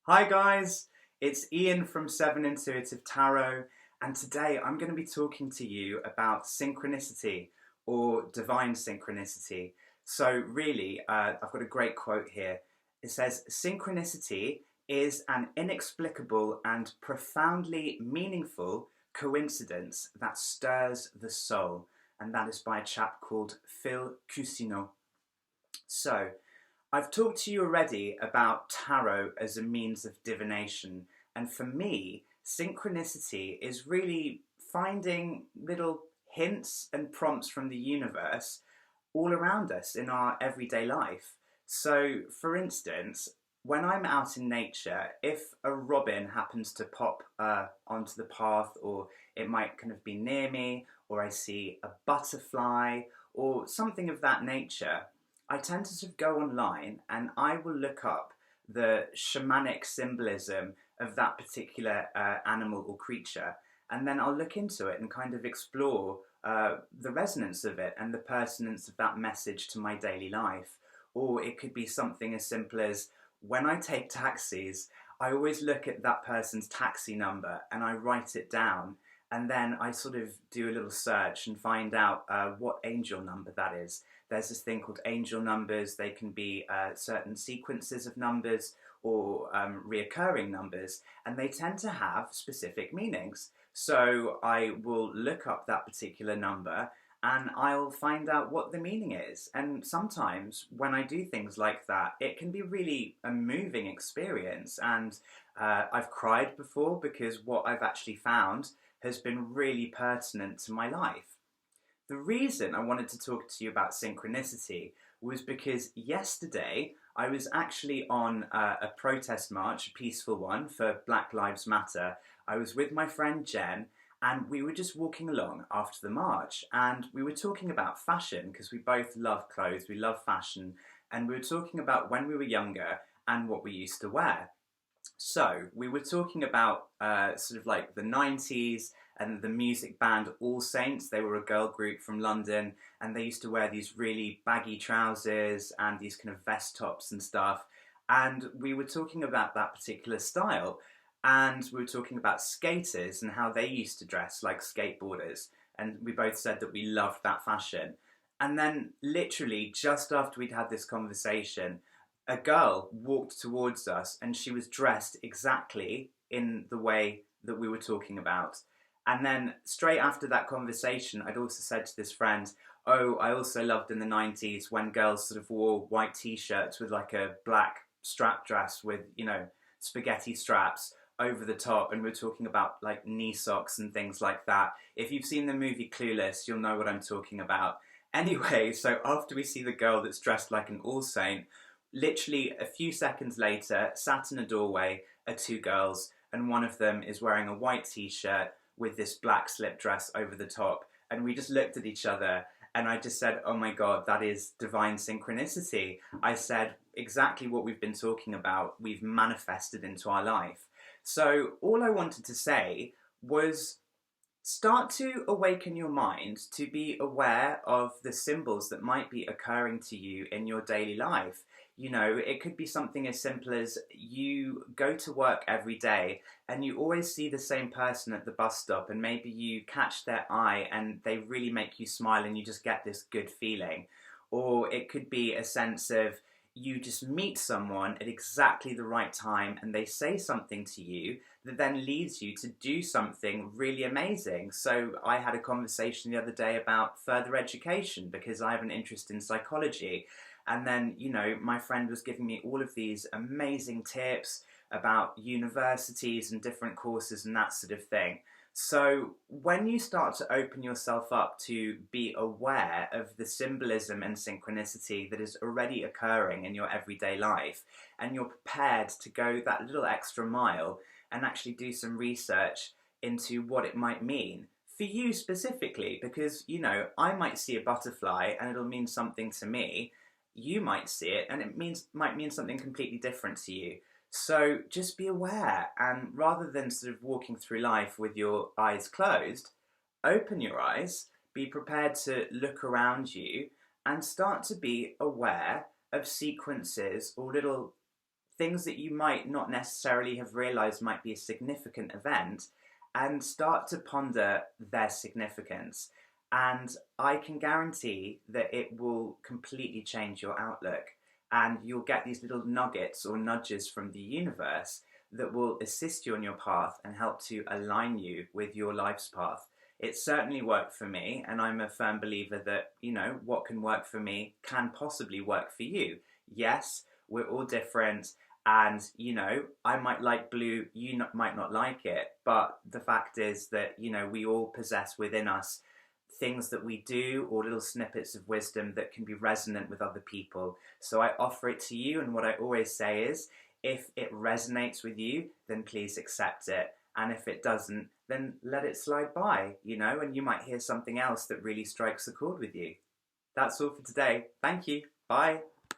Hi guys, it's Ian from 7 Intuitive Tarot, and today I'm going to be talking to you about synchronicity or divine synchronicity. So really, I've got a great quote here. It says, "Synchronicity is an inexplicable and profoundly meaningful coincidence that stirs the soul." And that is by a chap called Phil Cusino. So, I've talked to you already about tarot as a means of divination, and for me, synchronicity is really finding little hints and prompts from the universe all around us in our everyday life. So, for instance, when I'm out in nature, if a robin happens to pop onto the path, or it might kind of be near me, or I see a butterfly, or something of that nature, I tend to sort of go online and I will look up the shamanic symbolism of that particular animal or creature, and then I'll look into it and kind of explore the resonance of it and the pertinence of that message to my daily life. Or it could be something as simple as when I take taxis, I always look at that person's taxi number and I write it down. And then I sort of do a little search and find out what angel number that is. There's this thing called angel numbers. They can be certain sequences of numbers or reoccurring numbers, and they tend to have specific meanings. So I will look up that particular number and I'll find out what the meaning is. And sometimes when I do things like that, it can be really a moving experience. And I've cried before because what I've actually found has been really pertinent to my life. The reason I wanted to talk to you about synchronicity was because yesterday I was actually on a protest march, a peaceful one, for Black Lives Matter. I was with my friend Jen, and we were just walking along after the march, and we were talking about fashion because we both love clothes, we love fashion, and we were talking about when we were younger and what we used to wear. So we were talking about sort of like the 90s and the music band All Saints. They were a girl group from London, and they used to wear these really baggy trousers and these kind of vest tops and stuff. And we were talking about that particular style. And we were talking about skaters and how they used to dress like skateboarders. And we both said that we loved that fashion. And then, literally, just after we'd had this conversation, a girl walked towards us and she was dressed exactly in the way that we were talking about. And then straight after that conversation, I'd also said to this friend, "Oh, I also loved in the 90s when girls sort of wore white t-shirts with like a black strap dress with, spaghetti straps over the top." And we're talking about like knee socks and things like that. If you've seen the movie Clueless, you'll know what I'm talking about. Anyway, so after we see the girl that's dressed like an All Saint, literally a few seconds later, sat in a doorway, are two girls, and one of them is wearing a white t-shirt with this black slip dress over the top. And we just looked at each other, and I just said, "Oh my God, that is divine synchronicity." I said, exactly what we've been talking about, we've manifested into our life. So all I wanted to say was, start to awaken your mind to be aware of the symbols that might be occurring to you in your daily life. It could be something as simple as you go to work every day and you always see the same person at the bus stop, and maybe you catch their eye and they really make you smile and you just get this good feeling. Or it could be a sense of you just meet someone at exactly the right time and they say something to you that then leads you to do something really amazing. So I had a conversation the other day about further education because I have an interest in psychology. And then, my friend was giving me all of these amazing tips about universities and different courses and that sort of thing. So when you start to open yourself up to be aware of the symbolism and synchronicity that is already occurring in your everyday life, and you're prepared to go that little extra mile and actually do some research into what it might mean for you specifically, because, I might see a butterfly and it'll mean something to me. You might see it and might mean something completely different to you. So just be aware, and rather than sort of walking through life with your eyes closed, open your eyes, be prepared to look around you and start to be aware of sequences or little things that you might not necessarily have realized might be a significant event, and start to ponder their significance. And I can guarantee that it will completely change your outlook. And you'll get these little nuggets or nudges from the universe that will assist you on your path and help to align you with your life's path. It certainly worked for me, and I'm a firm believer that, what can work for me can possibly work for you. Yes, we're all different, and, I might like blue, you might not like it, but the fact is that, we all possess within us things that we do, or little snippets of wisdom that can be resonant with other people. So I offer it to you, and what I always say is, if it resonates with you, then please accept it. And if it doesn't, then let it slide by, and you might hear something else that really strikes a chord with you. That's all for today. Thank you. Bye.